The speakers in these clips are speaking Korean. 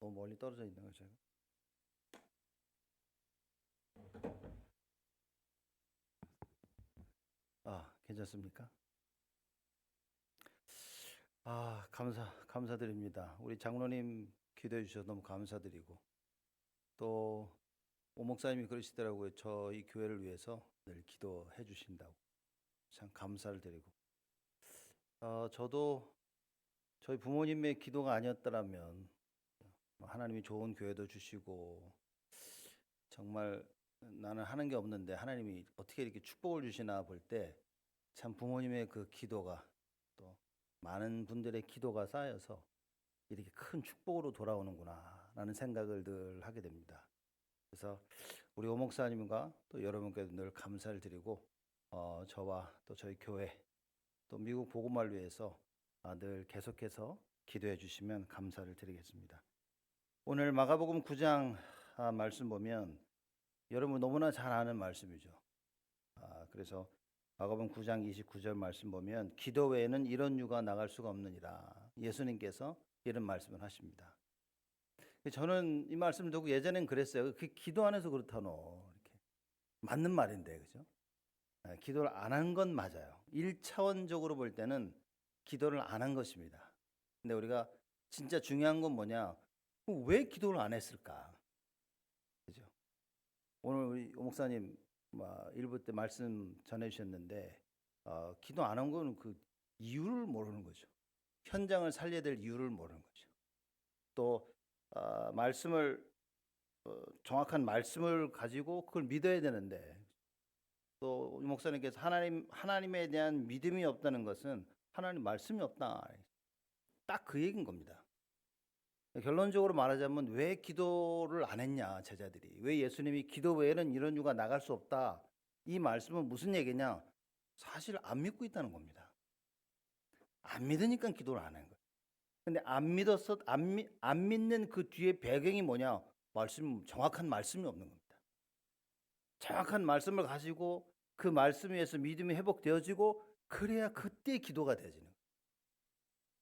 너무 멀리 떨어져 있는 거죠. 괜찮습니까? 감사드립니다. 우리 장로님 기도해 주셔서 너무 감사드리고, 또 오목사님이 그러시더라고요. 저희 교회를 위해서 늘 기도해 주신다고. 참 감사를 드리고, 저도 저희 부모님의 기도가 아니었더라면 하나님이 좋은 교회도 주시고, 정말 나는 하는 게 없는데 하나님이 어떻게 이렇게 축복을 주시나 볼 때 참 부모님의 그 기도가, 또 많은 분들의 기도가 쌓여서 이렇게 큰 축복으로 돌아오는구나 라는 생각을 늘 하게 됩니다. 그래서 우리 오 목사님과 또 여러분께도 늘 감사를 드리고, 저와 또 저희 교회 또 미국 복음화를 위해서 늘 계속해서 기도해 주시면 감사를 드리겠습니다. 오늘 마가복음 9장 말씀 보면 여러분 너무나 잘 아는 말씀이죠. 그래서 마가복음 9장 29절 말씀 보면 기도 외에는 이런 유가 나갈 수가 없느니라. 예수님께서 이런 말씀을 하십니다. 저는 이 말씀 듣고 예전엔 그랬어요. 그 기도 안 해서 그렇다노. 이렇게 맞는 말인데, 그죠? 기도를 안 한 건 맞아요. 1차원적으로 볼 때는 기도를 안 한 것입니다. 근데 우리가 진짜 중요한 건 뭐냐? 왜 기도를 안 했을까? 그죠? 오늘 우리 오 목사님 일부 때 말씀 전해 주셨는데, 기도 안 한 거는 그 이유를 모르는 거죠. 현장을 살려야 될 이유를 모르는 거죠. 또 말씀을 정확한 말씀을 가지고 그걸 믿어야 되는데, 또 목사님께서 하나님에 대한 믿음이 없다는 것은 하나님 말씀이 없다, 딱 그 얘기인 겁니다. 결론적으로 말하자면 왜 기도를 안 했냐, 제자들이 왜 예수님이 기도 외에는 이런 유가 나갈 수 없다, 이 말씀은 무슨 얘기냐? 사실 안 믿고 있다는 겁니다. 안 믿으니까 기도를 안 하는 거예요. 근데 안 믿는 그 뒤에 배경이 뭐냐? 정확한 말씀이 없는 겁니다. 정확한 말씀을 가지고 그 말씀 위에서 믿음이 회복되어지고, 그래야 그때 기도가 되어지는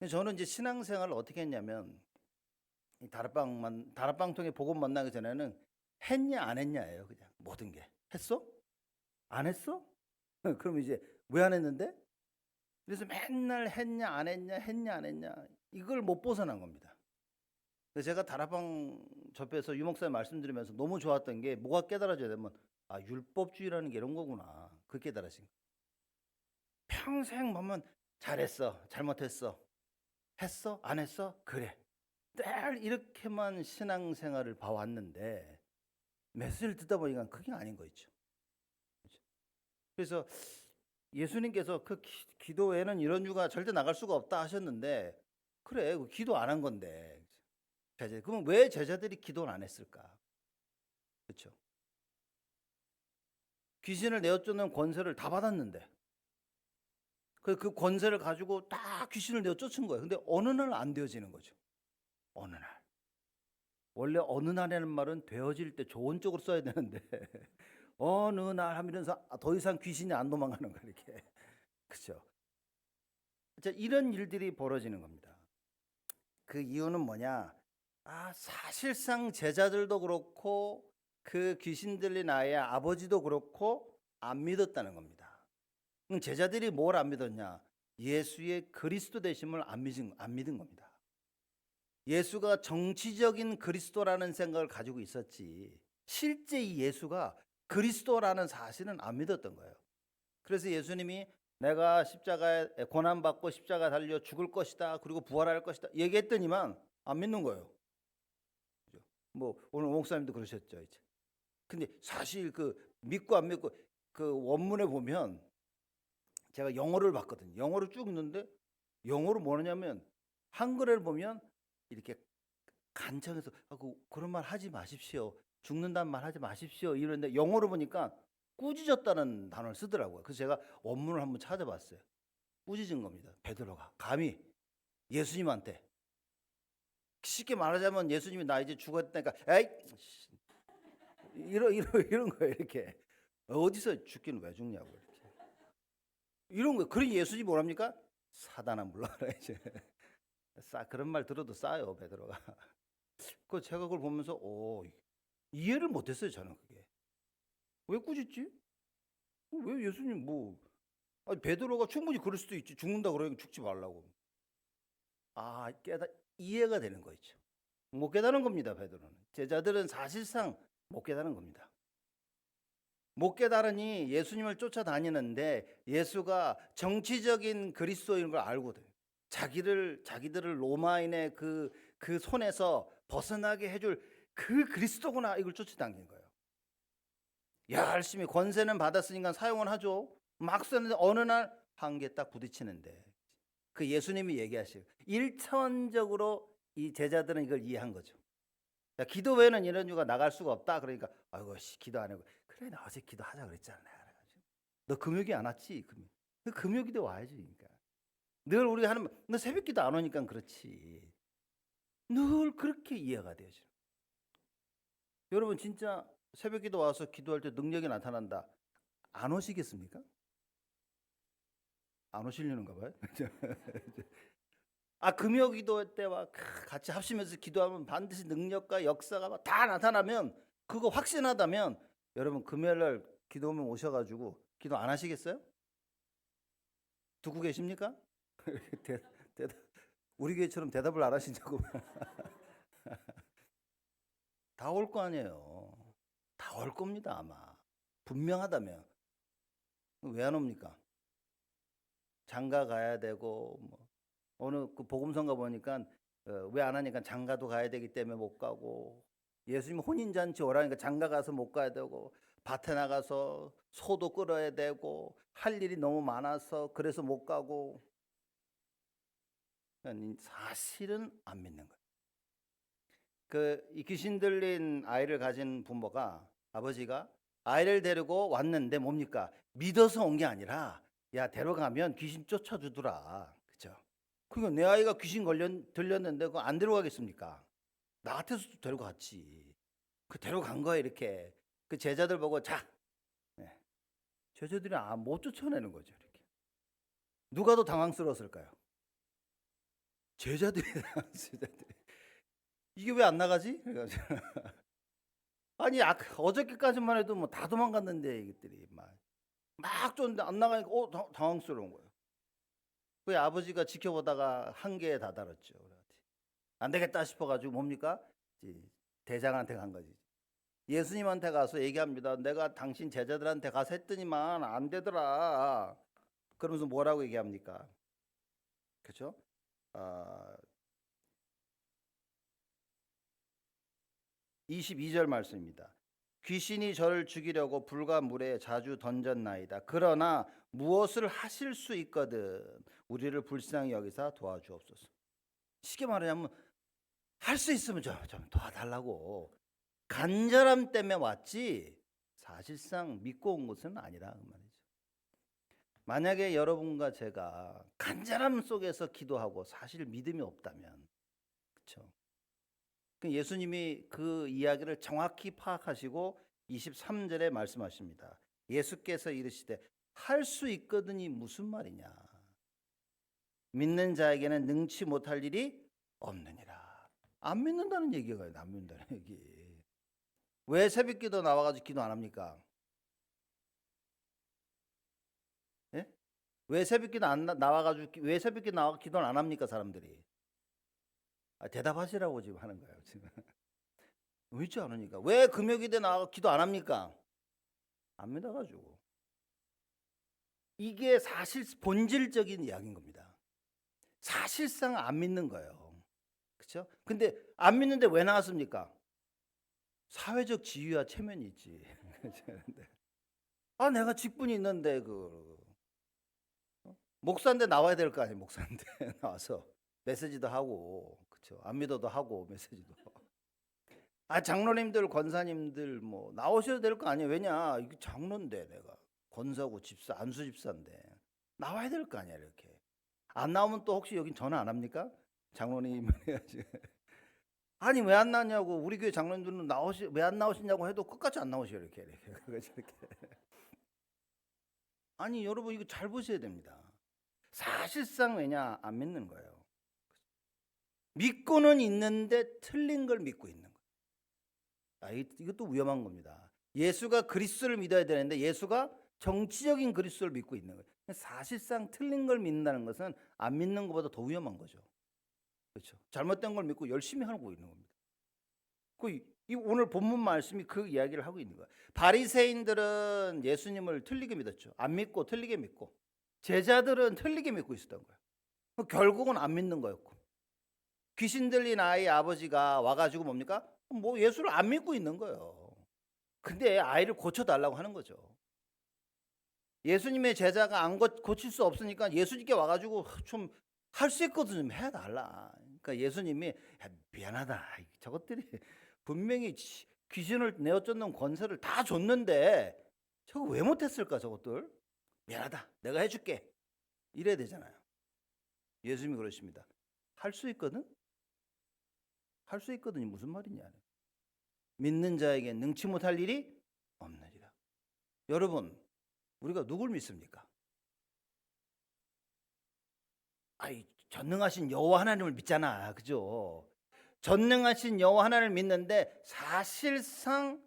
거예요. 저는 이제 신앙생활을 어떻게 했냐면, 다락방 통해 복음 만나기 전에는 했냐 안 했냐예요. 그냥 모든 게. 했어? 안 했어? 그럼 이제 왜 안 했는데? 그래서 맨날 했냐 안 했냐 했냐 안 했냐, 이걸 못 벗어난 겁니다. 그래서 제가 다락방 접해서 유목사님 말씀드리면서 너무 좋았던 게, 뭐가 깨달아져야 되면 율법주의라는 게 이런 거구나. 그 깨달으신 거. 평생 보면 잘했어, 잘못했어, 했어, 안 했어, 그래. 늘 이렇게만 신앙생활을 봐왔는데 메시지를 듣다 보니까 그게 아닌 거 있죠. 그래서 예수님께서 그 기도에는 이런 유가 절대 나갈 수가 없다 하셨는데, 그래, 기도 안 한 건데 그러면 왜 제자들이 기도를 안 했을까? 그렇죠? 귀신을 내어쫓는 권세를 다 받았는데 그 권세를 가지고 딱 귀신을 내어쫓은 거예요. 근데 어느 날 안 되어지는 거죠. 어느 날. 원래 어느 날이라는 말은 되어질 때 좋은 쪽으로 써야 되는데 어느 날 하면서 더 이상 귀신이 안 도망가는 거예요, 이렇게. 그렇죠? 이런 일들이 벌어지는 겁니다. 그 이유는 뭐냐? 사실상 제자들도 그렇고 그 귀신 들린 아이의 아버지도 그렇고 안 믿었다는 겁니다. 제자들이 뭘 안 믿었냐? 예수의 그리스도 되심을 안 믿은 겁니다. 예수가 정치적인 그리스도라는 생각을 가지고 있었지, 실제 이 예수가 그리스도라는 사실은 안 믿었던 거예요. 그래서 예수님이 내가 십자가에 고난받고 십자가 달려 죽을 것이다, 그리고 부활할 것이다 얘기했더니만 안 믿는 거예요. 오늘 목사님도 그러셨죠. 이제. 근데 사실 그 믿고 안 믿고, 그 원문에 보면 제가 영어를 봤거든요. 영어를 쭉 읽는데 영어로 뭐냐면, 한글을 보면 이렇게 간청해서 그런 말 하지 마십시오, 죽는다는 말 하지 마십시오 이러는데, 영어로 보니까 꾸짖었다는 단어를 쓰더라고요. 그래서 제가 원문을 한번 찾아봤어요. 꾸짖은 겁니다. 베드로가 감히 예수님한테. 쉽게 말하자면 예수님이 나 이제 죽었다니까 에이 이런 거예요. 이렇게 어디서 죽기는 왜 죽냐고, 이렇게 이런 거. 그러니 예수님이 뭐랍니까? 사단아 물러가라 이제. 그런 말 들어도 싸요, 베드로가. 그 제가 그걸 보면서 이해를 못했어요. 저는 그게 왜 꾸짖지? 왜 예수님 뭐 아니, 베드로가 충분히 그럴 수도 있지. 죽는다 그러니까 죽지 말라고. 이해가 되는 거 있죠. 못 깨달은 겁니다. 베드로는. 제자들은 사실상 못 깨달은 겁니다. 못 깨달으니 예수님을 쫓아다니는데 예수가 정치적인 그리스도인 걸 알거든. 자기들을 로마인의 그 손에서 벗어나게 해줄 그 그리스도구나, 이걸 쫓아다닌 거예요. 열심히 권세는 받았으니까 사용은 하죠. 막 쓰는데 어느 날 한계에 딱 부딪히는데 그 예수님이 얘기하시고 1차원적으로 이 제자들은 이걸 이해한 거죠. 야, 기도 외에는 이런 이유가 나갈 수가 없다. 그러니까 아이고 기도 안 하고 그래 나 어제 기도하자 그랬잖아. 너 금요기 안 왔지? 금요기도 와야지. 그러니까 늘 우리가 하는 너 새벽기도 안 오니까 그렇지. 늘 그렇게 이해가 되죠. 여러분 진짜 새벽기도 와서 기도할 때 능력이 나타난다. 안 오시겠습니까? 안 오시려는가 봐요. 금요기도 때와 같이 합심해서 기도하면 반드시 능력과 역사가 다 나타나면 그거 확신하다면 여러분 금요일날 기도하면 오셔가지고 기도 안 하시겠어요? 듣고 계십니까? 우리 교회처럼 대답을 안 하시냐고. 다 올 거 아니에요. 다 올 겁니다 아마. 분명하다면 왜 안 옵니까? 장가 가야 되고 뭐 어느 그 복음성가 보니까 왜 안 하니까 장가도 가야 되기 때문에 못 가고, 예수님 혼인잔치 오라니까 장가 가서 못 가야 되고, 밭에 나가서 소도 끌어야 되고 할 일이 너무 많아서 그래서 못 가고. 사실은 안 믿는 거예요. 이 귀신 들린 아이를 가진 부모가, 아버지가 아이를 데리고 왔는데 뭡니까? 믿어서 온 게 아니라 야 데려가면 귀신 쫓아주더라. 그죠? 그러니까 내 아이가 귀신 들렸는데 그거 안 데려가겠습니까? 나 같아서도 데려갔지. 데려간 거야 이렇게. 그 제자들 보고 자. 네. 제자들이 못 쫓아내는 거죠 이렇게. 누가 더 당황스러웠을까요? 제자들이. 이게 왜 안 나가지? 아니 어저께까지만 해도 뭐 다 도망갔는데 이것들이 막 쫓는데 안 나가니까 당황스러운 거예요. 그 아버지가 지켜보다가 한계에 다다랐죠. 안 되겠다 싶어가지고 뭡니까? 대장한테 간 거지. 예수님한테 가서 얘기합니다. 내가 당신 제자들한테 가서 했더니만 안 되더라. 그러면서 뭐라고 얘기합니까? 그렇죠? 22절 말씀입니다. 귀신이 저를 죽이려고 불과 물에 자주 던졌나이다. 그러나 무엇을 하실 수 있거든 우리를 불쌍히 여기사 도와주옵소서. 쉽게 말하자면 할 수 있으면 좀 도와달라고 간절함 때문에 왔지 사실상 믿고 온 것은 아니라 그 말이죠. 만약에 여러분과 제가 간절함 속에서 기도하고 사실 믿음이 없다면, 그렇죠? 예수님이 그 이야기를 정확히 파악하시고 23절에 말씀하십니다. 예수께서 이르시되 할 수 있거든이 무슨 말이냐? 믿는 자에게는 능치 못할 일이 없느니라. 안 믿는다는 얘기가 안 믿는다는 얘기. 왜 새벽기도 나와가지고 기도 안 합니까? 예? 왜 새벽기도 안 나와가지고 왜 새벽기 나와 기도를 안 합니까 사람들이? 대답하시라고 지금 하는 거예요 지금. 믿지 않으니까. 왜 금요기대 나와 기도 안 합니까? 안 믿어가지고. 이게 사실 본질적인 이야기인 겁니다. 사실상 안 믿는 거예요. 그렇죠? 근데 안 믿는데 왜 나왔습니까? 사회적 지위와 체면이 있지. 내가 직분이 있는데 목사인데 나와야 될 거 아니에요. 목사인데 나와서 메시지도 하고, 그렇죠? 안 믿어도 하고 메시지도 하고. 장로님들, 권사님들 뭐 나오셔야 될 거 아니에요. 왜냐? 이게 장로인데 내가 권사고 집사, 안수 집사인데 나와야 될 거 아니야 이렇게. 안 나오면 또 혹시 여긴 전화 안 합니까? 장로님 해야지. 아니 왜 안 나냐고. 우리 교회 장로님들은 왜 안 나오시냐고 해도 끝까지 안 나오셔 이렇게. 아니 여러분 이거 잘 보셔야 됩니다. 사실상 왜냐? 안 믿는 거예요. 믿고는 있는데 틀린 걸 믿고 있는 거예요. 이것도 위험한 겁니다. 예수가 그리스도를 믿어야 되는데 예수가 정치적인 그리스도를 믿고 있는 거예요. 사실상 틀린 걸 믿는다는 것은 안 믿는 것보다 더 위험한 거죠. 그렇죠. 잘못된 걸 믿고 열심히 하고 있는 겁니다. 이 오늘 본문 말씀이 그 이야기를 하고 있는 거예요. 바리새인들은 예수님을 틀리게 믿었죠. 안 믿고 틀리게 믿고, 제자들은 틀리게 믿고 있었던 거예요. 결국은 안 믿는 거였고, 귀신 들린 아이 아버지가 와가지고 뭡니까? 뭐 예수를 안 믿고 있는 거예요. 근데 아이를 고쳐달라고 하는 거죠. 예수님의 제자가 안 고칠 수 없으니까 예수님께 와가지고 좀 할 수 있거든 좀 해달라. 그러니까 예수님이 야, 미안하다. 저것들이 분명히 귀신을 내어쫓는 권세를 다 줬는데 저거 왜 못했을까 저것들? 미안하다. 내가 해줄게. 이래야 되잖아요. 예수님이 그러십니다. 할 수 있거든? 할 수 있거든이 무슨 말이냐. 믿는 자에게 능치 못할 일이 없느니라. 여러분, 우리가 누굴 믿습니까? 전능하신 여호와 하나님을 믿잖아. 그죠? 전능하신 여호와 하나님을 믿는데 사실상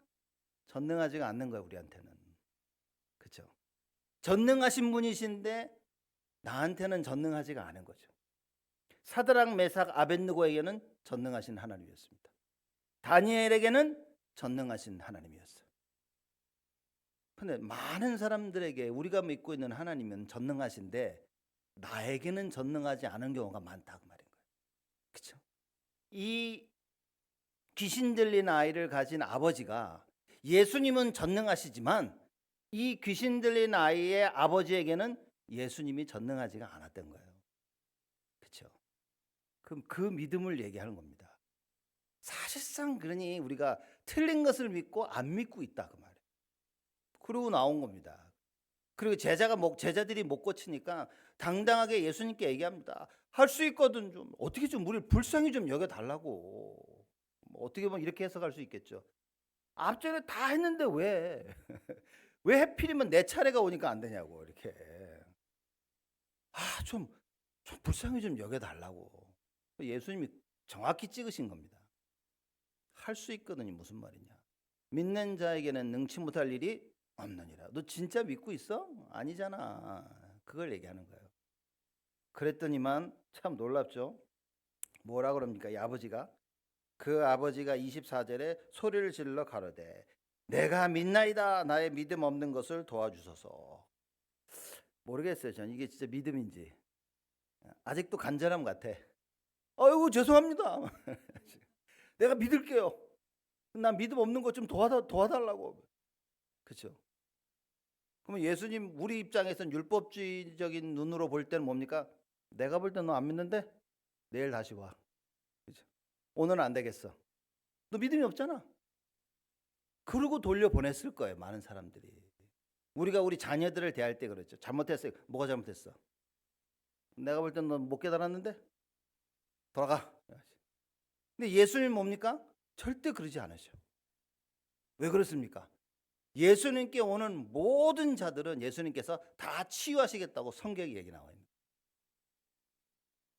전능하지가 않는 거야, 우리한테는. 그죠? 전능하신 분이신데 나한테는 전능하지가 않은 거죠. 사드락, 메삭, 아벳느고에게는 전능하신 하나님이었습니다. 다니엘에게는 전능하신 하나님이었어요. 근데 많은 사람들에게 우리가 믿고 있는 하나님은 전능하신데 나에게는 전능하지 않은 경우가 많다고 말인 거예요. 그렇죠? 이 귀신 들린 아이를 가진 아버지가 예수님은 전능하시지만 이 귀신 들린 아이의 아버지에게는 예수님이 전능하지가 않았던 거예요. 그렇죠? 그럼 그 믿음을 얘기하는 겁니다. 사실상 그러니 우리가 틀린 것을 믿고 안 믿고 있다 그 말이에요. 그러고 나온 겁니다. 그리고 제자들이 못 고치니까 당당하게 예수님께 얘기합니다. 할 수 있거든 좀 어떻게 좀 우리를 불쌍히 좀 여겨달라고. 어떻게 보면 이렇게 해석할 수 있겠죠. 앞전에 다 했는데 왜 하필이면 내 차례가 오니까 안 되냐고 이렇게. 좀 불쌍히 좀 여겨달라고. 예수님이 정확히 찍으신 겁니다. 할 수 있거든이 무슨 말이냐. 믿는 자에게는 능치 못할 일이 없느니라. 너 진짜 믿고 있어? 아니잖아. 그걸 얘기하는 거예요. 그랬더니만 참 놀랍죠. 뭐라 그럽니까? 이 아버지가. 그 아버지가 24절에 소리를 질러 가로되 내가 믿나이다. 나의 믿음 없는 것을 도와주소서. 모르겠어요. 전 이게 진짜 믿음인지. 아직도 간절함 같아. 아이고 죄송합니다. 내가 믿을게요. 난 믿음 없는 것 좀 도와달라고. 그렇죠? 그러면 예수님 우리 입장에서는 율법주의적인 눈으로 볼 때는 뭡니까? 내가 볼 땐 너 안 믿는데 내일 다시 와. 그렇죠? 오늘은 안 되겠어. 너 믿음이 없잖아. 그러고 돌려보냈을 거예요. 많은 사람들이. 우리가 우리 자녀들을 대할 때 그렇죠. 잘못했어요. 뭐가 잘못했어? 내가 볼 땐 너 못 깨달았는데 돌아가. 근데 예수님 뭡니까? 절대 그러지 않으셔. 왜 그렇습니까? 예수님께 오는 모든 자들은 예수님께서 다 치유하시겠다고 성경에 얘기 나와 있는.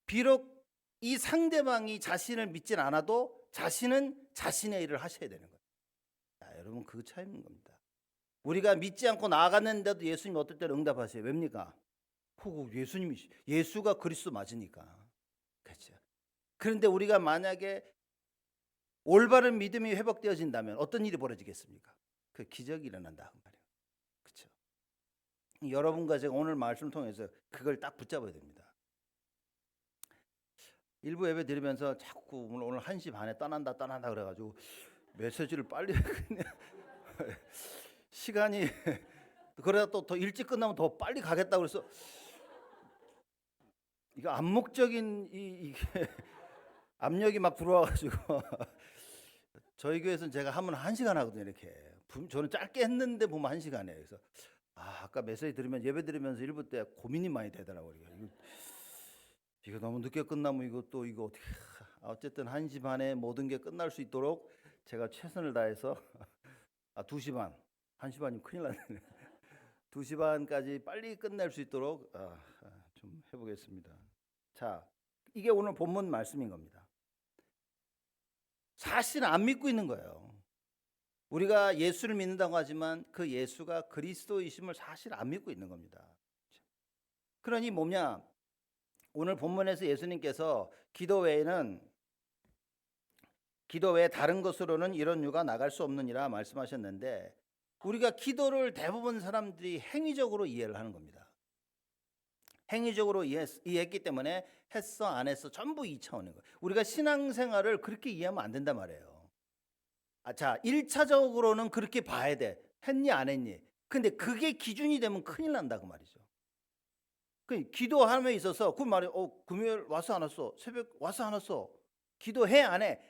비록 이 상대방이 자신을 믿진 않아도 자신은 자신의 일을 하셔야 되는 거예요. 자, 여러분 그 차이인 겁니다. 우리가 믿지 않고 나아갔는데도 예수님 어떨 때는 응답하세요. 왜입니까? 예수가 그리스도 맞으니까. 그렇죠. 그런데 우리가 만약에 올바른 믿음이 회복되어진다면 어떤 일이 벌어지겠습니까? 그 기적이 일어난다 그 말이에요. 그렇죠? 여러분과 제가 오늘 말씀을 통해서 그걸 딱 붙잡아야 됩니다. 일부 예배 드리면서 자꾸 오늘 1시 반에 떠난다 그래가지고 메시지를 빨리 시간이 그러다 또 더 일찍 끝나면 더 빨리 가겠다고 그래서 이거 암묵적인 이게 압력이 막 들어와가지고 저희 교회에서는 제가 하면 1시간 하거든요. 이렇게 저는 짧게 했는데 보면 1시간이에요. 그래서 아까 메시지 들으면 예배 드리면서 일부 때 고민이 많이 되더라고요. 이거 너무 늦게 끝나면 이거 어떻게 어쨌든 1시 반에 모든 게 끝날 수 있도록 제가 최선을 다해서 2시 반 1시 반이면 큰일 났네. 2시 반까지 빨리 끝낼 수 있도록 좀 해보겠습니다. 자, 이게 오늘 본문 말씀인 겁니다. 사실 안 믿고 있는 거예요. 우리가 예수를 믿는다고 하지만 그 예수가 그리스도이심을 사실 안 믿고 있는 겁니다. 그러니 뭐냐? 오늘 본문에서 예수님께서 기도 외에 다른 것으로는 이런 유가 나갈 수 없느니라 말씀하셨는데, 우리가 기도를 대부분 사람들이 행위적으로 이해를 하는 겁니다. 행위적으로 이해했기 때문에 했어 안 했어 전부 2차원인 거예요. 우리가 신앙생활을 그렇게 이해하면 안 된단 말이에요. 자, 1차적으로는 그렇게 봐야 돼. 했니 안 했니. 근데 그게 기준이 되면 큰일 난다 그 말이죠. 그 기도함에 있어서 그 말이 금요일 와서 안 왔어, 새벽 와서 안 왔어, 기도해 안 해,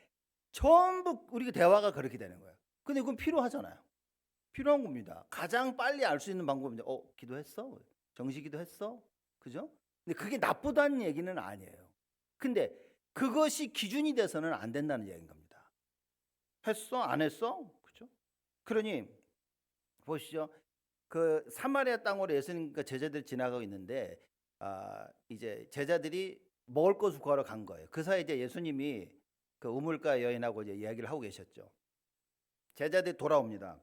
전부 우리가 대화가 그렇게 되는 거예요. 근데 그건 필요하잖아요. 필요한 겁니다. 가장 빨리 알 수 있는 방법인데 기도했어? 정시 기도했어? 그죠? 근데 그게 나쁘다는 얘기는 아니에요. 근데 그것이 기준이 돼서는 안 된다는 얘기인 겁니다. 했어? 안 했어? 그죠? 그러니 보시죠. 그 사마리아 땅으로 예수님과 제자들이 지나가고 있는데 이제 제자들이 먹을 것을 구하러 간 거예요. 그 사이에 이제 예수님이 그 우물가 여인하고 이제 이야기를 하고 계셨죠. 제자들이 돌아옵니다.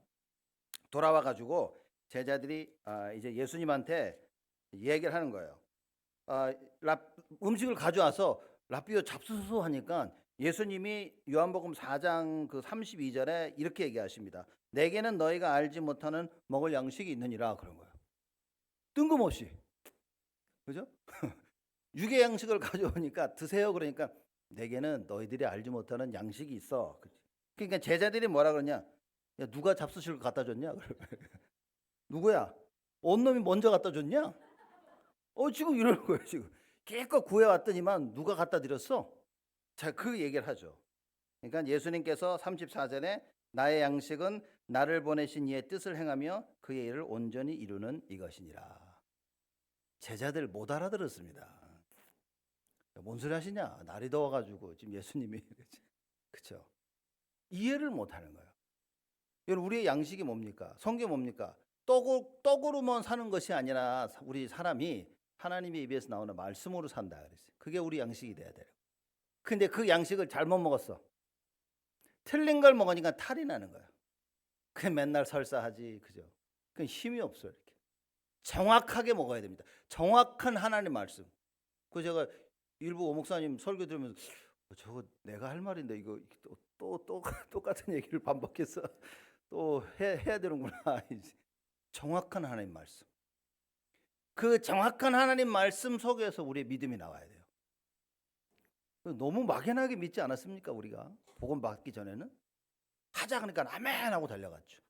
돌아와 가지고 제자들이 이제 예수님한테 얘기를 하는 거예요. 음식을 가져와서 랍비오 잡수소 하니까 예수님이 요한복음 4장 그 32절에 이렇게 얘기하십니다. 내게는 너희가 알지 못하는 먹을 양식이 있느니라 그런 거예요. 뜬금없이. 그죠? 육의 양식을 가져오니까 드세요 그러니까 내게는 너희들이 알지 못하는 양식이 있어. 그러니까 제자들이 뭐라 그러냐? 야, 누가 잡수실 거 갖다 줬냐? 누구야? 온놈이 먼저 갖다 줬냐? 지금 이러는 거예요, 지금. 기껏 구해왔더니만 누가 갖다 드렸어? 자, 그 얘기를 하죠. 그러니까 예수님께서 34절에 나의 양식은 나를 보내신 이의 뜻을 행하며 그의 일을 온전히 이루는 이것이니라. 제자들 못 알아들었습니다. 뭔 소리 하시냐? 날이 더워가지고 지금 예수님이 그렇죠? 이해를 못 하는 거예요. 여러분, 우리의 양식이 뭡니까? 성경 뭡니까? 떡으로만 사는 것이 아니라 우리 사람이 하나님의 입에서 나오는 말씀으로 산다 그랬어요. 그게 우리 양식이 돼야 돼요. 근데 그 양식을 잘못 먹었어. 틀린 걸 먹으니까 탈이 나는 거야. 그냥 맨날 설사하지, 그죠? 그건 힘이 없어요. 이렇게 정확하게 먹어야 됩니다. 정확한 하나님 말씀. 그 제가 일부 오목사님 설교 들으면서 저거 내가 할 말인데 이거 또 똑같은 얘기를 반복해서 또 해야 되는구나. 정확한 하나님 말씀. 그 정확한 하나님 말씀 속에서 우리의 믿음이 나와야 돼요. 너무 막연하게 믿지 않았습니까? 우리가 복음 받기 전에는 하자 그러니까 아멘 하고 달려갔죠.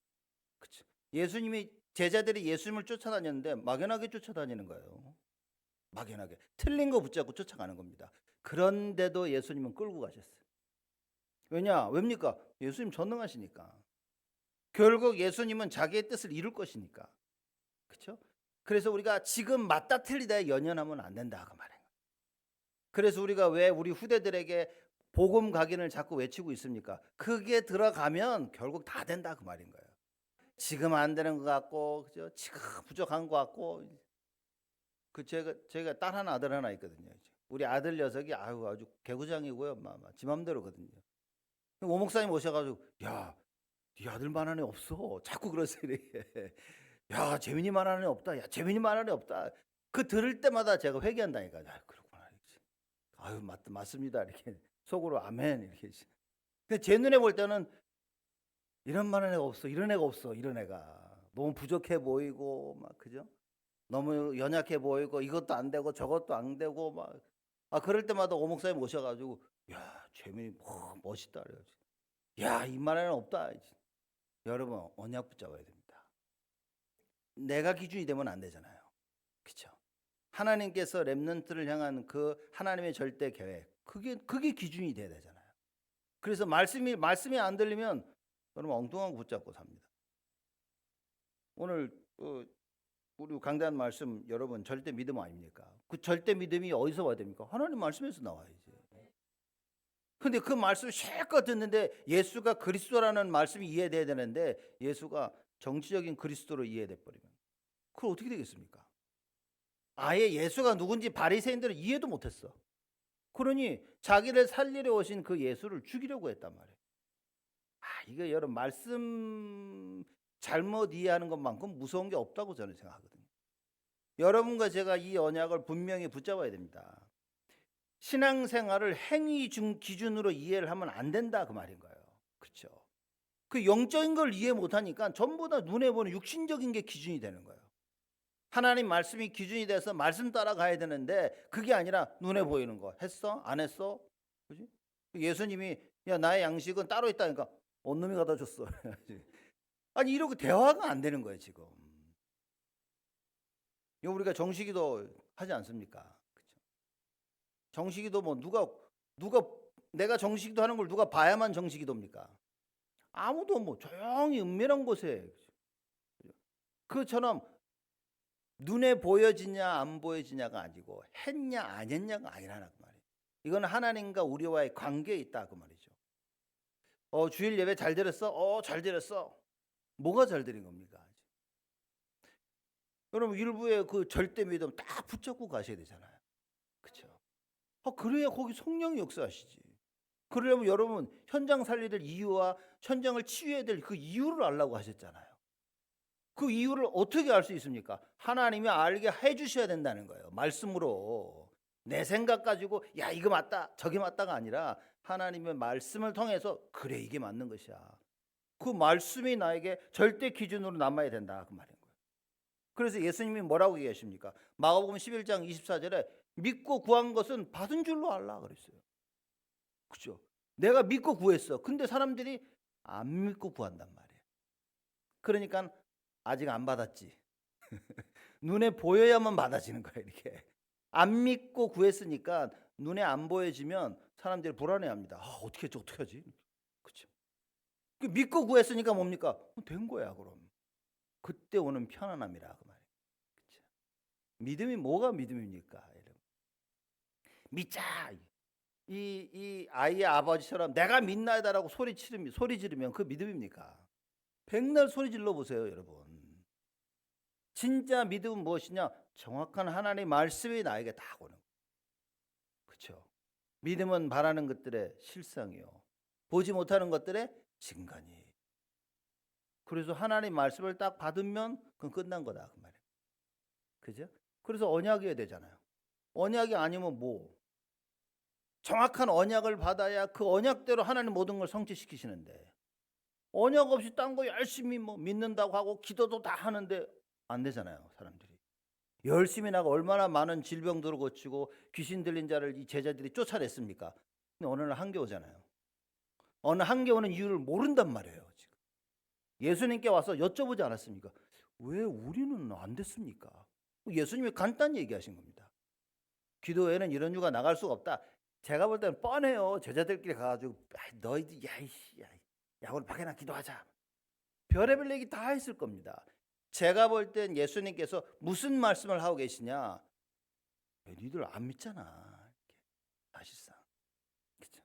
그렇죠? 예수님이 제자들이 예수님을 쫓아다녔는데 막연하게 쫓아다니는 거예요. 막연하게 틀린 거 붙잡고 쫓아가는 겁니다. 그런데도 예수님은 끌고 가셨어요. 왜입니까? 예수님 전능하시니까. 결국 예수님은 자기의 뜻을 이룰 것이니까. 그렇죠? 그래서 우리가 지금 맞다 틀리다에 연연하면 안 된다 그 말이에요. 그래서 우리가 왜 우리 후대들에게 복음 각인을 자꾸 외치고 있습니까? 그게 들어가면 결국 다 된다 그 말인 거예요. 지금 안 되는 것 같고, 그죠? 지금 부족한 것 같고. 제가 딸 하나 아들 하나 있거든요. 우리 아들 녀석이 아주 개구장이고요, 지 맘대로거든요. 오 목사님 오셔가지고 야, 네 아들만한 애 없어. 자꾸 그러세요. 이렇게. 야, 재민이만한 애 없다. 야, 재민이만한 애 없다. 그 들을 때마다 제가 회개한다니까. 그렇구나. 맞습니다. 이렇게 속으로 아멘 이렇게. 근데 제 눈에 볼 때는 이런 만한 애가 없어. 이런 애가 없어. 이런 애가 너무 부족해 보이고 막 그죠? 너무 연약해 보이고 이것도 안 되고 저것도 안 되고 막 그럴 때마다 오 목사님 오셔가지고 야, 재민이 멋있다 그래가지고 야, 이만한 애는 없다. 여러분 언약 붙잡아야 됩니다. 내가 기준이 되면 안 되잖아요. 그렇죠? 하나님께서 렘넌트를 향한 그 하나님의 절대 계획, 그게 기준이 돼야 되잖아요. 그래서 말씀이 안 들리면 여러분 엉뚱한 거 붙잡고 삽니다. 오늘 우리 강단 말씀 여러분 절대 믿음 아닙니까? 그 절대 믿음이 어디서 와야 됩니까? 하나님 말씀에서 나와야지. 근데 그 말씀을 실컷 듣는데 예수가 그리스도라는 말씀이 이해돼야 되는데 예수가 정치적인 그리스도로 이해돼 버리면 그걸 어떻게 되겠습니까? 아예 예수가 누군지 바리새인들은 이해도 못했어. 그러니 자기를 살리려 오신 그 예수를 죽이려고 했단 말이에요. 이게 여러분 말씀 잘못 이해하는 것만큼 무서운 게 없다고 저는 생각하거든요. 여러분과 제가 이 언약을 분명히 붙잡아야 됩니다. 신앙생활을 행위 기준으로 이해를 하면 안 된다 그 말인 거예요. 그렇죠? 그 영적인 걸 이해 못하니까 전부 다 눈에 보는 육신적인 게 기준이 되는 거예요. 하나님 말씀이 기준이 돼서 말씀 따라가야 되는데 그게 아니라 눈에 보이는 거. 했어? 안 했어? 그지? 예수님이 야 나의 양식은 따로 있다니까 언놈이 갖다 줬어. 아니 이러고 대화가 안 되는 거예요 지금. 우리가 정식기도 하지 않습니까? 그렇죠? 정식기도 뭐 누가 내가 정식기도 하는 걸 누가 봐야만 정식기도입니까? 아무도 뭐 조용히 은밀한 곳에 그처럼 눈에 보여지냐 안 보여지냐가 아니고 했냐 안 했냐가 아니라는 그 말이에요. 이건 하나님과 우리와의 관계에 있다 그 말이죠. 주일 예배 잘 드렸어? 잘 드렸어. 뭐가 잘 드린 겁니까? 여러분 일부의 그 절대 믿음 딱 붙잡고 가셔야 되잖아요. 그렇죠? 그래야 거기 성령이 역사하시지. 그러려면 여러분 현장 살려야 될 이유와 현장을 치유해야 될 그 이유를 알라고 하셨잖아요. 그 이유를 어떻게 알 수 있습니까? 하나님이 알게 해주셔야 된다는 거예요. 말씀으로. 내 생각 가지고 야 이거 맞다 저게 맞다가 아니라 하나님의 말씀을 통해서 그래 이게 맞는 것이야. 그 말씀이 나에게 절대 기준으로 남아야 된다 그 말인 거예요. 그래서 예수님이 뭐라고 얘기하십니까? 마가복음 11장 24절에 믿고 구한 것은 받은 줄로 알라 그랬어요. 그렇죠? 내가 믿고 구했어. 근데 사람들이 안 믿고 구한단 말이에요. 그러니까 아직 안 받았지. 눈에 보여야만 받아지는 거예요. 이렇게 안 믿고 구했으니까 눈에 안 보여지면 사람들이 불안해합니다. 어떻게 했지? 어떻게 하지? 그렇죠? 믿고 구했으니까 뭡니까? 된 거야 그럼. 그때 오는 편안함이라 그 말이에요. 그렇죠? 믿음이 뭐가 믿음입니까? 여러분? 믿자. 이 아이의 아버지처럼 내가 믿나이다라고 소리 지르면 그 믿음입니까? 백날 소리 질러 보세요, 여러분. 진짜 믿음은 무엇이냐? 정확한 하나님의 말씀이 나에게 다 오는 거예요. 그렇죠? 믿음은 바라는 것들의 실상이요. 보지 못하는 것들의 증거니. 그래서 하나님 말씀을 딱 받으면 그건 끝난 거다 그 말이에요. 그죠? 그래서 언약이어야 되잖아요. 언약이 아니면 뭐? 정확한 언약을 받아야 그 언약대로 하나님 모든 걸 성취시키시는데 언약 없이 딴 거 열심히 뭐 믿는다고 하고 기도도 다 하는데 안 되잖아요, 사람들이. 열심히 나가 얼마나 많은 질병들을 고치고 귀신 들린 자를 이 제자들이 쫓아냈습니까? 근데 어느 날 한계 오잖아요. 어느 한계 오는 이유를 모른단 말이에요, 지금. 예수님께 와서 여쭤보지 않았습니까? 왜 우리는 안 됐습니까? 예수님이 간단히 얘기하신 겁니다. 기도회는 이런 이유가 나갈 수가 없다. 제가 볼 때는 뻔해요. 제자들끼리 가가지고 너희들 야 오늘 밖에 나 기도하자. 별의별 얘기 다 했을 겁니다. 제가 볼 땐 예수님께서 무슨 말씀을 하고 계시냐? 니들 안 믿잖아. 사실상. 그렇죠?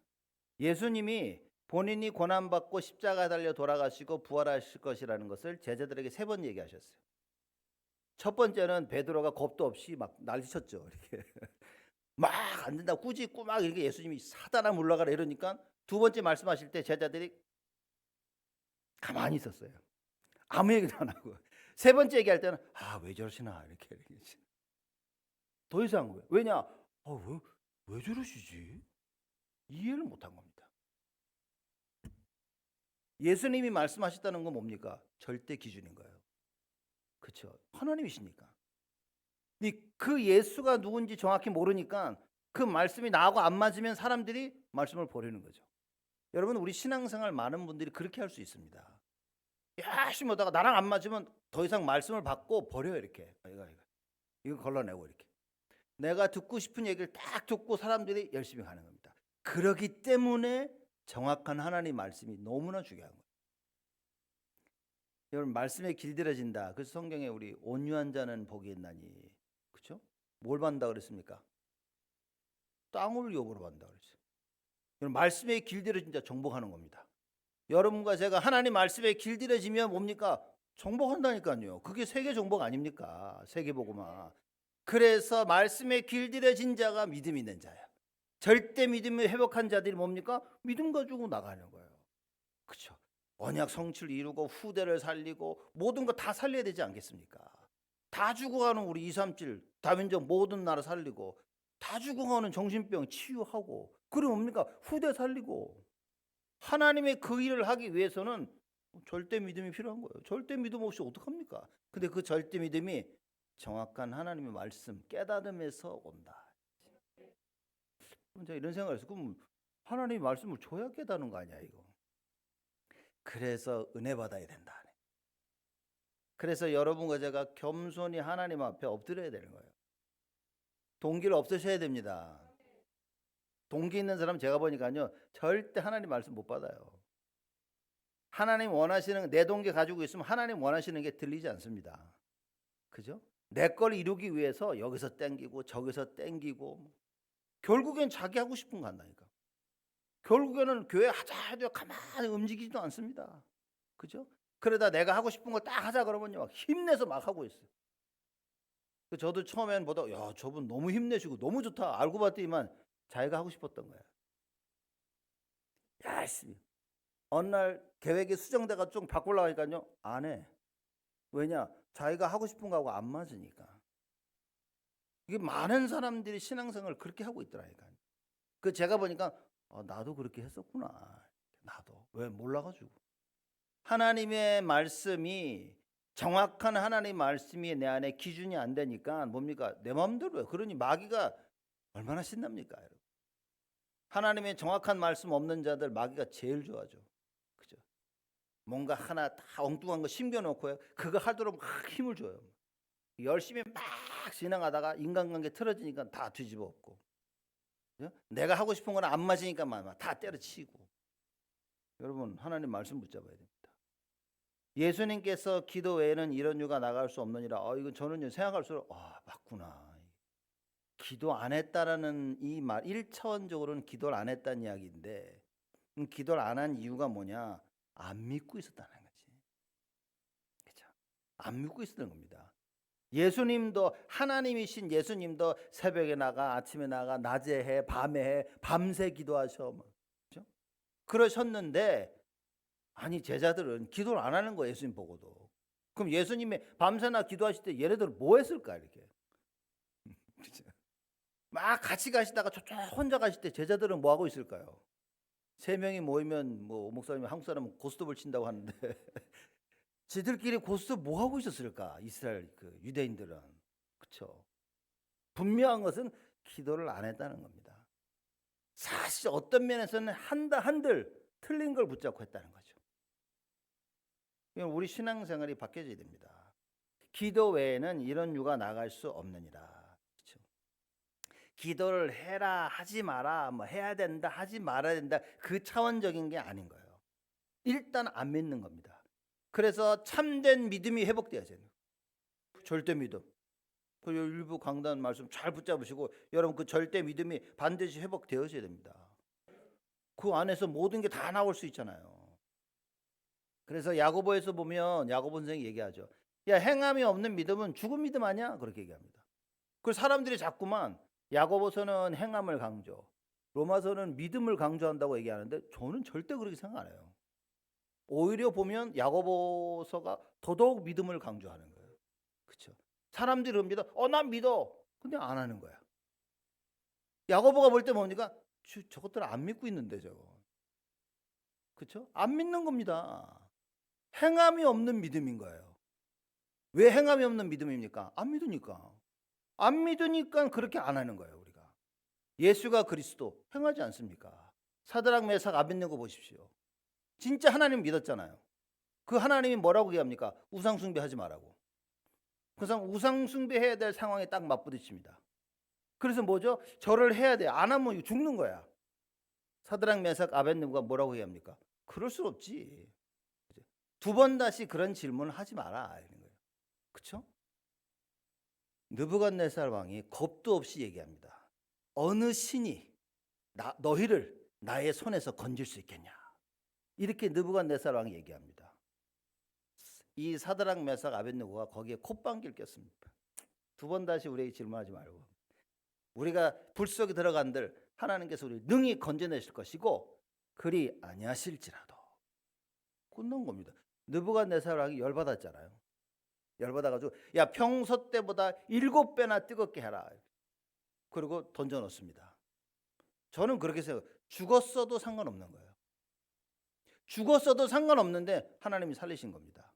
예수님이 본인이 고난받고 십자가 달려 돌아가시고 부활하실 것이라는 것을 제자들에게 3번 얘기하셨어요. 첫 번째는 베드로가 겁도 없이 막 난리쳤죠. 이렇게 막 안 된다 꾸짖고 막 이렇게 예수님이 사단아 물러가라 이러니까 두 번째 말씀하실 때 제자들이 가만히 있었어요. 아무 얘기도 안 하고. 세 번째 얘기할 때는 왜 저러시나 이렇게 더 이상 거예요. 왜냐? 왜 저러시지? 이해를 못한 겁니다. 예수님이 말씀하셨다는 건 뭡니까? 절대 기준인 거예요. 그렇죠? 하나님이시니까. 그 예수가 누군지 정확히 모르니까 그 말씀이 나하고 안 맞으면 사람들이 말씀을 버리는 거죠. 여러분 우리 신앙생활 많은 분들이 그렇게 할 수 있습니다. 열심히 하다가 나랑 안 맞으면 더 이상 말씀을 받고 버려요. 이렇게 이거 걸러내고 이렇게 내가 듣고 싶은 얘기를 딱 듣고 사람들이 열심히 가는 겁니다. 그렇기 때문에 정확한 하나님 말씀이 너무나 중요한 거예요. 여러분 말씀에 길들여진다. 그래서 성경에 우리 온유한 자는 복이 있나니, 그렇죠? 뭘 받는다 그랬습니까? 땅을 욕으로 받는다 그랬어요. 여러분 말씀에 길들여진 자 정복하는 겁니다. 여러분과 제가 하나님 말씀에 길들여지면 뭡니까? 정복한다니까요. 그게 세계 정복 아닙니까? 세계복음화. 그래서 말씀에 길들여진 자가 믿음 있는 자야. 절대 믿음을 회복한 자들이 뭡니까? 믿음 가지고 나가는 거예요. 그렇죠? 언약 성취를 이루고 후대를 살리고 모든 거 다 살려야 되지 않겠습니까? 다 죽어가는 우리 237 다민족 모든 나라 살리고 다 죽어가는 정신병 치유하고 그럼 뭡니까? 후대 살리고 하나님의 그 일을 하기 위해서는 절대 믿음이 필요한 거예요. 절대 믿음 없이 어떡합니까? 근데 그 절대 믿음이 정확한 하나님의 말씀 깨달음에서 온다. 제가 이런 생각을 했어요. 그럼 하나님의 말씀을 줘야 깨닫는 거 아니야 이거. 그래서 은혜 받아야 된다. 그래서 여러분과 제가 겸손히 하나님 앞에 엎드려야 되는 거예요. 동기를 없애셔야 됩니다. 동기 있는 사람 제가 보니까요 절대 하나님 말씀 못 받아요. 하나님 원하시는 내 동기 가지고 있으면 하나님 원하시는 게 들리지 않습니다. 그죠? 내 걸 이루기 위해서 여기서 땡기고 저기서 땡기고 결국엔 자기 하고 싶은 거 한다니까. 결국에는 교회 하자 해도 가만히 움직이지도 않습니다. 그죠? 그러다 내가 하고 싶은 거 딱 하자 그러면요 막 힘내서 막 하고 있어요. 저도 처음에는 보다 야 저분 너무 힘내시고 너무 좋다 알고 봤더니만 자기가 하고 싶었던 거야. 열심히. 어느 날 계획이 수정돼가 좀 바꾸려고 하니까요 안 해. 왜냐? 자기가 하고 싶은 거하고 안 맞으니까. 이게 많은 사람들이 신앙생활을 그렇게 하고 있더라니까요. 그 제가 보니까 나도 그렇게 했었구나. 나도 왜 몰라가지고. 하나님의 말씀이 정확한 하나님의 말씀이 내 안에 기준이 안 되니까 뭡니까? 내 마음대로 해. 그러니 마귀가 얼마나 신납니까? 여러분. 하나님의 정확한 말씀 없는 자들 마귀가 제일 좋아하죠. 그죠? 뭔가 하나 다 엉뚱한 거 심겨놓고요. 그거 하도록 막 힘을 줘요. 열심히 막 진행하다가 인간관계 틀어지니까 다 뒤집어 엎고. 그죠? 내가 하고 싶은 건 안 맞으니까 다 때려치고. 여러분 하나님 말씀 붙잡아야 됩니다. 예수님께서 기도 외에는 이런 유가 나갈 수 없느니라. 이건 저는 생각할수록 맞구나. 기도 안 했다라는 이 말 1차원적으로는 기도를 안 했다는 이야기인데 기도를 안 한 이유가 뭐냐? 안 믿고 있었다는 거지. 그렇죠? 안 믿고 있었던 겁니다. 예수님도 하나님이신 예수님도 새벽에 나가 아침에 나가 낮에 해 밤에 해 밤새 기도하셔. 그렇죠? 그러셨는데 아니 제자들은 기도를 안 하는 거예요. 예수님 보고도. 그럼 예수님이 밤새나 기도하실 때 얘네들 뭐 했을까 이렇게. 그렇죠? 막 같이 가시다가 저쪽 혼자 가실 때 제자들은 뭐 하고 있을까요? 3명이 모이면 뭐 목사님이 한국 사람은 고스톱을 친다고 하는데 지들끼리 고스톱 뭐 하고 있었을까? 이스라엘 그 유대인들은. 그렇죠? 분명한 것은 기도를 안 했다는 겁니다. 사실 어떤 면에서는 한들 틀린 걸 붙잡고 했다는 거죠. 우리 신앙생활이 바뀌어져야 됩니다. 기도 외에는 이런 유가 나갈 수 없느니라. 그렇죠? 기도를 해라 하지 마라 뭐 해야 된다 하지 말아야 된다 그 차원적인 게 아닌 거예요. 일단 안 믿는 겁니다. 그래서 참된 믿음이 회복돼야죠. 절대 믿음. 그 일부 강단 말씀 잘 붙잡으시고 여러분 그 절대 믿음이 반드시 회복되어져야 됩니다. 그 안에서 모든 게 다 나올 수 있잖아요. 그래서 야고보에서 보면 야고보 선생이 얘기하죠. 야 행함이 없는 믿음은 죽은 믿음 아니야? 그렇게 얘기합니다. 그래서 사람들이 자꾸만 야고보서는 행함을 강조, 로마서는 믿음을 강조한다고 얘기하는데 저는 절대 그렇게 생각 안 해요. 오히려 보면 야고보서가 더더욱 믿음을 강조하는 거예요. 그렇죠? 사람들이 믿어. 난 믿어. 근데 안 하는 거야. 야고보가 볼 때 뭡니까? 저것들 안 믿고 있는데 저거. 그렇죠? 안 믿는 겁니다. 행함이 없는 믿음인 거예요. 왜 행함이 없는 믿음입니까? 안 믿으니까. 안 믿으니까 그렇게 안 하는 거예요, 우리가. 예수가 그리스도 행하지 않습니까? 사드락 메삭 아벳네고 보십시오. 진짜 하나님 믿었잖아요. 그 하나님이 뭐라고 얘기합니까? 우상 숭배하지 말라고. 그 사람 우상 숭배해야 될 상황에 딱 맞부딪힙니다. 그래서 뭐죠? 절을 해야 돼. 안 하면 죽는 거야. 사드락 메삭 아벳네고가 뭐라고 얘기합니까? 그럴 수 없지. 2번 다시 그런 질문을 하지 마라 이런 거예요. 그렇죠? 느부갓네살 왕이 겁도 없이 얘기합니다. 어느 신이 너희를 나의 손에서 건질 수 있겠냐? 이렇게 느부갓네살 왕이 얘기합니다. 이 사드락 메삭 아벳네고가 거기에 콧방귀를 꼈습니다. 2번 다시 우리에게 질문하지 말고 우리가 불 속에 들어간들 하나님께서 우리 능히 건져내실 것이고 그리 아니하실지라도 끝난 겁니다. 느부갓네살이 열받았잖아요. 열받아가지고 야 평소 때보다 7배나 뜨겁게 해라. 그리고 던져 넣습니다. 저는 그렇게 생각해요. 죽었어도 상관없는 거예요. 죽었어도 상관없는데 하나님이 살리신 겁니다.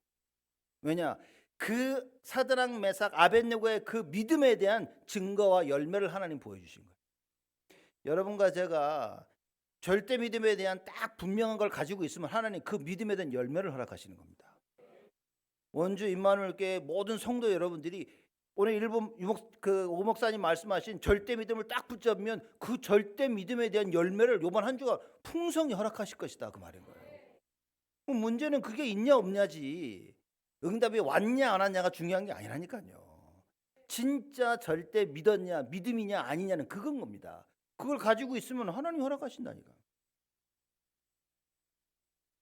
왜냐? 그 사드락 메삭 아벳네고의 그 믿음에 대한 증거와 열매를 하나님 보여주신 거예요. 여러분과 제가 절대 믿음에 대한 딱 분명한 걸 가지고 있으면 하나님 그 믿음에 대한 열매를 허락하시는 겁니다. 원주 임마누엘교회 모든 성도 여러분들이 오늘 일본 오 목사님 말씀하신 절대 믿음을 딱 붙잡으면 그 절대 믿음에 대한 열매를 이번 한 주가 풍성히 허락하실 것이다 그 말인 거예요. 문제는 그게 있냐 없냐지 응답이 왔냐 안 왔냐가 중요한 게 아니라니까요. 진짜 절대 믿었냐 믿음이냐 아니냐는 그건 겁니다. 그걸 가지고 있으면 하나님 허락하신다니까.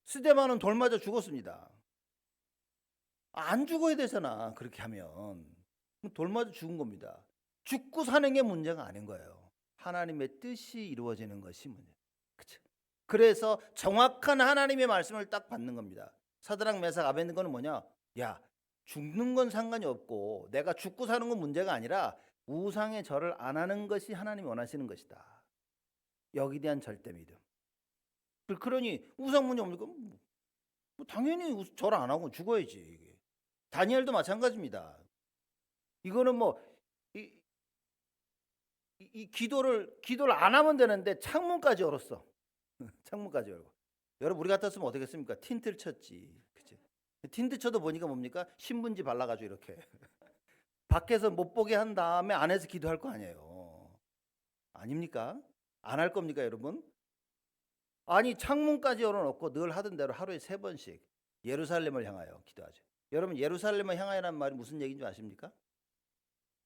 스데반은 돌 맞아 죽었습니다. 안 죽어야 되잖아. 그렇게 하면 돌 맞아 죽은 겁니다. 죽고 사는 게 문제가 아닌 거예요. 하나님의 뜻이 이루어지는 것이 문제. 그렇죠? 그래서 정확한 하나님의 말씀을 딱 받는 겁니다. 사드락 메삭 아벳네고는 뭐냐? 야, 죽는 건 상관이 없고 내가 죽고 사는 건 문제가 아니라 우상의 절을 안 하는 것이 하나님이 원하시는 것이다. 여기에 대한 절대 믿음. 그러니 우상 문제 없으니까 뭐 당연히 절 안 하고 죽어야지. 다니엘도 마찬가지입니다. 이거는 뭐 이 기도를 안 하면 되는데 창문까지 열었어. 창문까지 열고. 여러분 우리 같았으면 어떻게 했습니까? 틴트를 쳤지. 그치? 틴트 쳐도 보니까 뭡니까? 신문지 발라가지고 이렇게 밖에서 못 보게 한 다음에 안에서 기도할 거 아니에요. 아닙니까? 안 할 겁니까 여러분? 아니 창문까지 열어놓고 늘 하던 대로 하루에 3번씩 예루살렘을 향하여 기도하죠. 여러분 예루살렘을 향하여라는 말이 무슨 얘기인지 아십니까?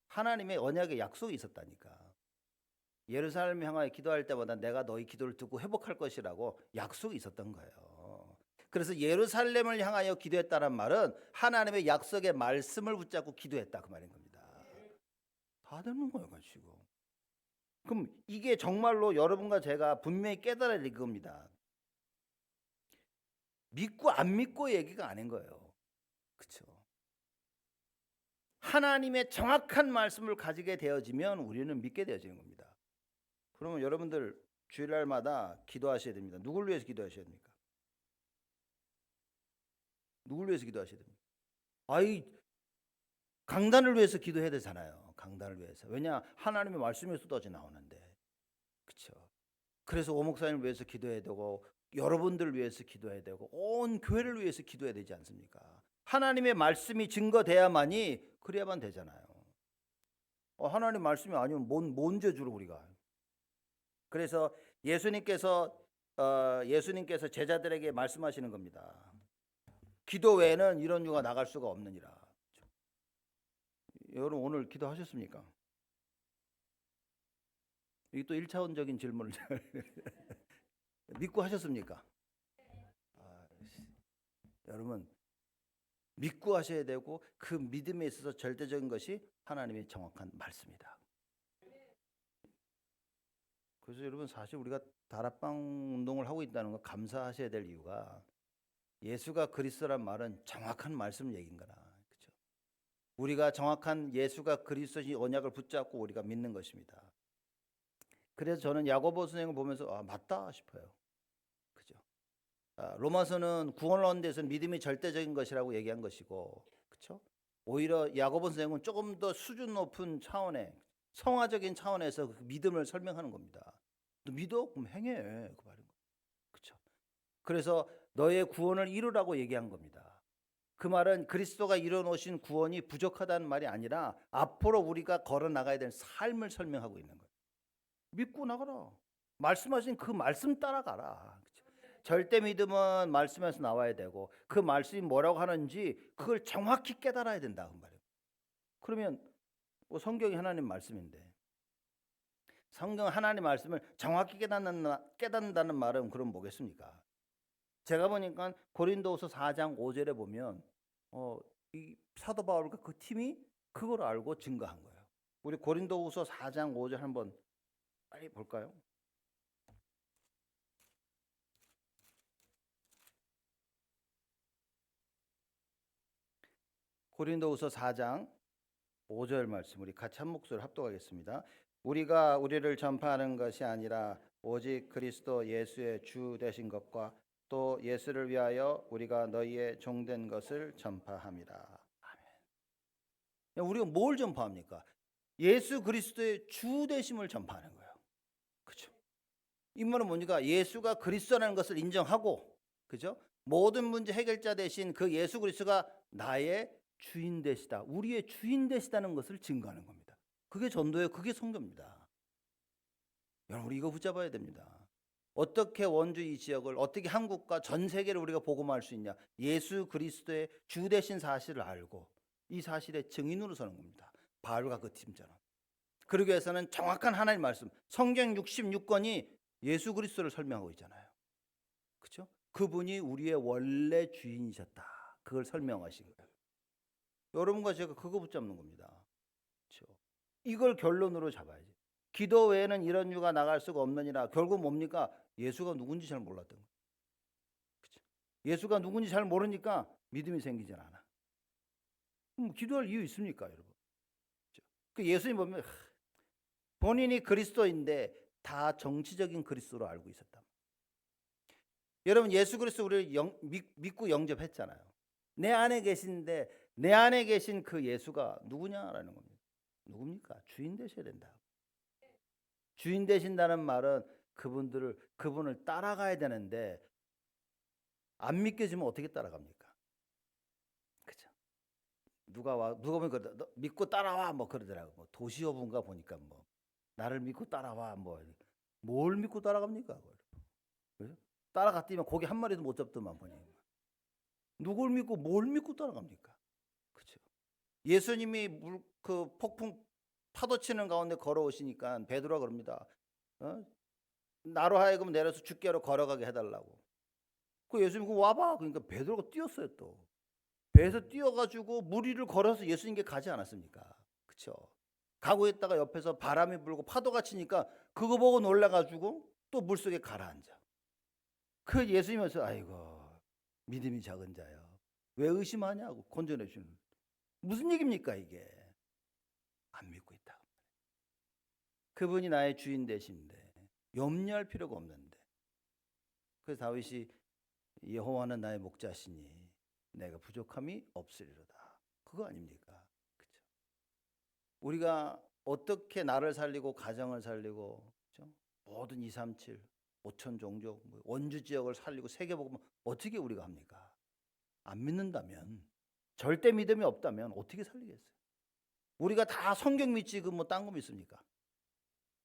하나님의 언약의 약속이 있었다니까. 예루살렘을 향하여 기도할 때마다 내가 너희 기도를 듣고 회복할 것이라고 약속이 있었던 거예요. 그래서 예루살렘을 향하여 기도했다는 말은 하나님의 약속의 말씀을 붙잡고 기도했다 그 말인 겁니다. 다 되는 거예요 지금. 그럼 이게 정말로 여러분과 제가 분명히 깨달아야 될 겁니다. 믿고 안 믿고 얘기가 아닌 거예요. 그렇죠? 하나님의 정확한 말씀을 가지게 되어지면 우리는 믿게 되어지는 겁니다. 그러면 여러분들 주일날마다 기도하셔야 됩니다. 누굴 위해서 기도하셔야 됩니까? 누굴 위해서 기도하셔야 됩니까? 강단을 위해서 기도해야 되잖아요. 강단을 위해서. 왜냐? 하나님의 말씀이 쏟아져 나오는데. 그렇죠? 그래서 오 목사님을 위해서 기도해야 되고 여러분들을 위해서 기도해야 되고 온 교회를 위해서 기도해야 되지 않습니까? 하나님의 말씀이 증거돼야만이 그래야만 되잖아요. 하나님 말씀이 아니면 뭔 죄주로 우리가. 그래서 예수님께서 제자들에게 말씀하시는 겁니다. 기도 외에는 이런 유가 나갈 수가 없느니라. 여러분 오늘 기도하셨습니까? 이게 또 1차원적인 질문을 믿고 하셨습니까? 여러분 믿고 하셔야 되고 그 믿음에 있어서 절대적인 것이 하나님의 정확한 말씀이다. 그래서 여러분 사실 우리가 다락방 운동을 하고 있다는 거 감사하셔야 될 이유가 예수가 그리스도란 말은 정확한 말씀 얘기인 거라. 그렇죠? 우리가 정확한 예수가 그리스도의 언약을 붙잡고 우리가 믿는 것입니다. 그래서 저는 야고보 선생을 보면서 맞다 싶어요. 그죠? 로마서는 구원을 얻는 데서는 믿음이 절대적인 것이라고 얘기한 것이고, 그렇죠? 오히려 야고보 선생은 조금 더 수준 높은 차원의 성화적인 차원에서 그 믿음을 설명하는 겁니다. 너 믿어? 그럼 행해. 그 말인 거예요. 그렇죠? 그래서 너의 구원을 이루라고 얘기한 겁니다. 그 말은 그리스도가 이뤄놓으신 구원이 부족하다는 말이 아니라 앞으로 우리가 걸어 나가야 될 삶을 설명하고 있는 거예요. 믿고 나가라. 말씀하신 그 말씀 따라가라. 그렇죠? 절대 믿음은 말씀에서 나와야 되고 그 말씀이 뭐라고 하는지 그걸 정확히 깨달아야 된다 그 말이에요. 그러면 성경이 하나님 말씀인데 성경 하나님 말씀을 정확히 깨닫는다는 말은 그럼 뭐겠습니까? 제가 보니까 고린도후서 4장 5절에 보면 이 사도 바울과 그 팀이 그걸 알고 증거한 거예요. 우리 고린도후서 4장 5절 한번 빨리 볼까요? 고린도후서 4장 5절 말씀 우리 같이 한 목소리로 합독하겠습니다. 우리가 우리를 전파하는 것이 아니라 오직 그리스도 예수의 주 되신 것과 또 예수를 위하여 우리가 너희의 종된 것을 전파함이라. 아멘. 우리가 뭘 전파합니까? 예수 그리스도의 주 되심을 전파하는 거예요. 그렇죠? 이 말은 뭡니까? 예수가 그리스도라는 것을 인정하고, 그죠? 모든 문제 해결자 되신 그 예수 그리스도가 나의 주인 되시다, 우리의 주인 되시다는 것을 증거하는 겁니다. 그게 전도예요. 그게 선교입니다. 여러분, 우리 이거 붙잡아야 됩니다. 어떻게 원주 이 지역을, 어떻게 한국과 전 세계를 우리가 복음할 수 있냐? 예수 그리스도의 주 되신 사실을 알고 이 사실의 증인으로 서는 겁니다. 바울과 그 팀처럼. 그러기 위해서는 정확한 하나님 말씀, 성경 66권이 예수 그리스도를 설명하고 있잖아요. 그렇죠? 그분이 우리의 원래 주인이셨다, 그걸 설명하신 거예요. 여러분과 제가 그거 붙잡는 겁니다. 그렇죠? 이걸 결론으로 잡아야지. 기도 외에는 이런 유가 나갈 수가 없느니라. 결국 뭡니까? 예수가 누군지 잘 몰랐던 거예요. 그렇죠? 예수가 누군지 잘 모르니까 믿음이 생기질 않아. 그럼 기도할 이유 있습니까, 여러분? 그렇죠? 그 예수님 보면 본인이 그리스도인데 다 정치적인 그리스도로 알고 있었다. 여러분, 예수 그리스도 우리를 믿고 영접했잖아요. 내 안에 계신데 내 안에 계신 그 예수가 누구냐라는 겁니다. 누굽니까? 주인 되셔야 된다. 주인 되신다는 말은 그분을 따라가야 되는데 안 믿겨지면 어떻게 따라갑니까? 그죠? 누가 보면 너 믿고 따라와 뭐 그러더라고. 뭐 도시어부인가 보니까 뭐 나를 믿고 따라와 뭘 믿고 따라갑니까? 그죠? 따라갔더니 고기 한 마리도 못 잡더만 보니. 누굴 믿고 뭘 믿고 따라갑니까? 그렇죠? 예수님이 그 폭풍 파도 치는 가운데 걸어오시니까 베드로가 그럽니다. 나로 하여금 내려서 주께로 걸어가게 해달라고. 그 예수님 와봐. 그러니까 베드로가 뛰었어요. 또 배에서 뛰어가지고 물 위를 걸어서 예수님께 가지 않았습니까? 그렇죠? 가고 있다가 옆에서 바람이 불고 파도가 치니까 그거 보고 놀라가지고 또 물속에 가라앉아. 그 예수님께서 아이고 믿음이 작은 자야, 왜 의심하냐고 건져내 주는. 무슨 얘기입니까 이게? 안 믿고 있다. 그분이 나의 주인 되신데 염려할 필요가 없는데. 그래서 다윗이 여호와는 나의 목자시니 내가 부족함이 없으리로다. 그거 아닙니까? 그렇죠? 우리가 어떻게 나를 살리고 가정을 살리고, 그렇죠? 모든 237 5천 종족 원주 지역을 살리고 세계복음 어떻게 우리가 합니까? 안 믿는다면, 절대 믿음이 없다면 어떻게 살리겠어요? 우리가 다 성경 믿지 그 뭐 딴 거 믿습니까?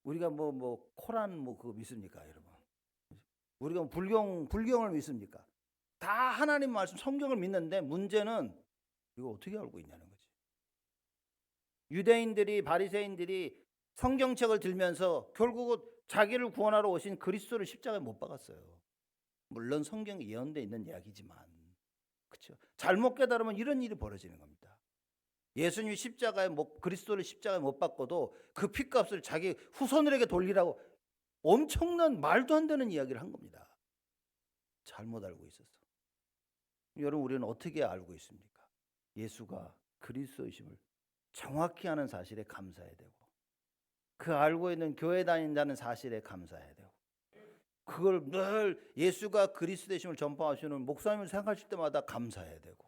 우리가 뭐 코란 그거 믿습니까, 여러분? 우리가 불경을 믿습니까? 다 하나님 말씀 성경을 믿는데 문제는 이거 어떻게 알고 있냐는 거지. 유대인들이, 바리새인들이 성경책을 들면서 결국은 자기를 구원하러 오신 그리스도를 십자가에 못 박았어요. 물론 성경에 예언되어 있는 이야기지만, 그렇죠? 잘못 깨달으면 이런 일이 벌어지는 겁니다. 예수님이 그리스도를 십자가에 못 박고도 그 핏값을 자기 후손들에게 돌리라고 엄청난 말도 안 되는 이야기를 한 겁니다. 잘못 알고 있어서. 여러분, 우리는 어떻게 알고 있습니까? 예수가 그리스도이심을 정확히 아는 사실에 감사해야 되고, 그 알고 있는 교회 다닌다는 사실에 감사해야 되고, 그걸 늘 예수가 그리스도이심을 전파하시는 목사님을 생각하실 때마다 감사해야 되고,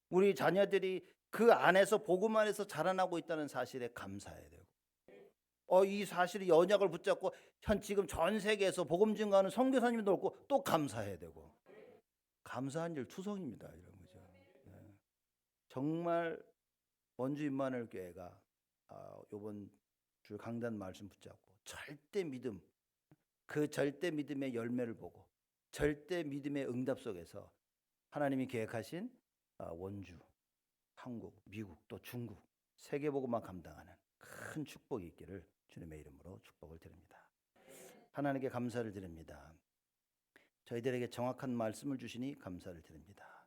우리 자녀들이 그 안에서 복음 안에서 자라나고 있다는 사실에 감사해야 되고, 이 사실이 언약을 붙잡고 지금 전 세계에서 복음 증거하는 선교사님도 없고 또 감사해야 되고. 감사한 일 투성입니다, 이런 거죠. 네. 정말 원주 임마누엘 교회가 이번 주 강단 말씀 붙잡고 절대 믿음, 그 절대 믿음의 열매를 보고 절대 믿음의 응답 속에서 하나님이 계획하신 원주, 한국, 미국, 또 중국 세계복음만 감당하는 큰 축복이 있기를 주님의 이름으로 축복을 드립니다. 하나님께 감사를 드립니다. 저희들에게 정확한 말씀을 주시니 감사를 드립니다.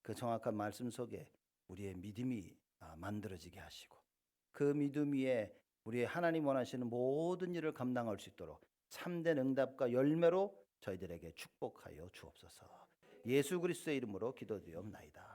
그 정확한 말씀 속에 우리의 믿음이 만들어지게 하시고, 그 믿음 위에 우리의 하나님 원하시는 모든 일을 감당할 수 있도록 참된 응답과 열매로 저희들에게 축복하여 주옵소서. 예수 그리스도의 이름으로 기도드리옵나이다.